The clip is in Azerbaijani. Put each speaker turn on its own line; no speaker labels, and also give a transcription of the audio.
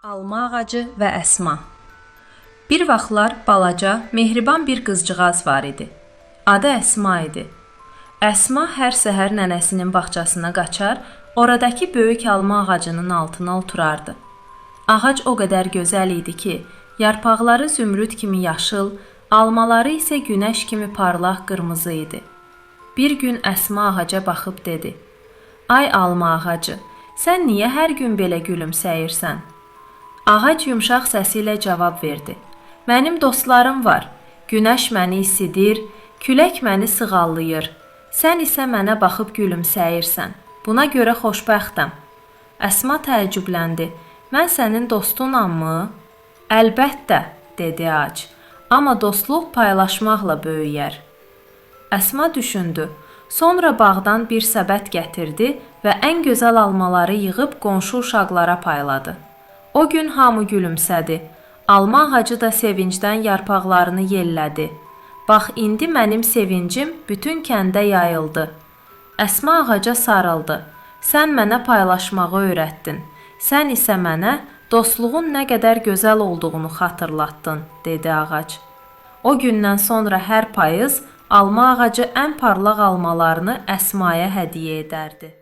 Alma ağacı və Əsma. Bir vaxtlar balaca, mehriban bir qızcığaz var idi. Adı Əsma idi. Əsma hər səhər nənəsinin bağçasına qaçar, oradakı böyük alma ağacının altına oturardı. Ağac o qədər gözəl idi ki, yarpaqları zümrüd kimi yaşıl, almaları isə günəş kimi parlaq qırmızı idi. Bir gün Əsma ağaca baxıb dedi: "Ay alma ağacı, sən niyə hər gün belə gülümsəyirsən?" Ağac yumşaq səsi ilə cavab verdi: "Mənim dostlarım var. Günəş məni isidir, külək məni sığallayır. Sən isə mənə baxıb gülümsəyirsən. Buna görə xoşbəxtəm." Əsma təəccübləndi: "Mən sənin dostunammı?" "Əlbəttə," dedi ağac. "Amma dostluq paylaşmaqla böyüyər." Əsma düşündü. Sonra bağdan bir səbət gətirdi və ən gözəl almaları yığıb qonşu uşaqlara payladı. O gün hamı gülümsədi. Alma ağacı da sevincdən yarpaqlarını yellədi. "Bax, indi mənim sevincim bütün kəndə yayıldı." Əsma ağaca sarıldı. "Sən mənə paylaşmağı öyrətdin. Sən isə mənə dostluğun nə qədər gözəl olduğunu xatırlatdın," dedi ağac. O gündən sonra hər payız alma ağacı ən parlaq almalarını Əsmaya hədiyyə edərdi.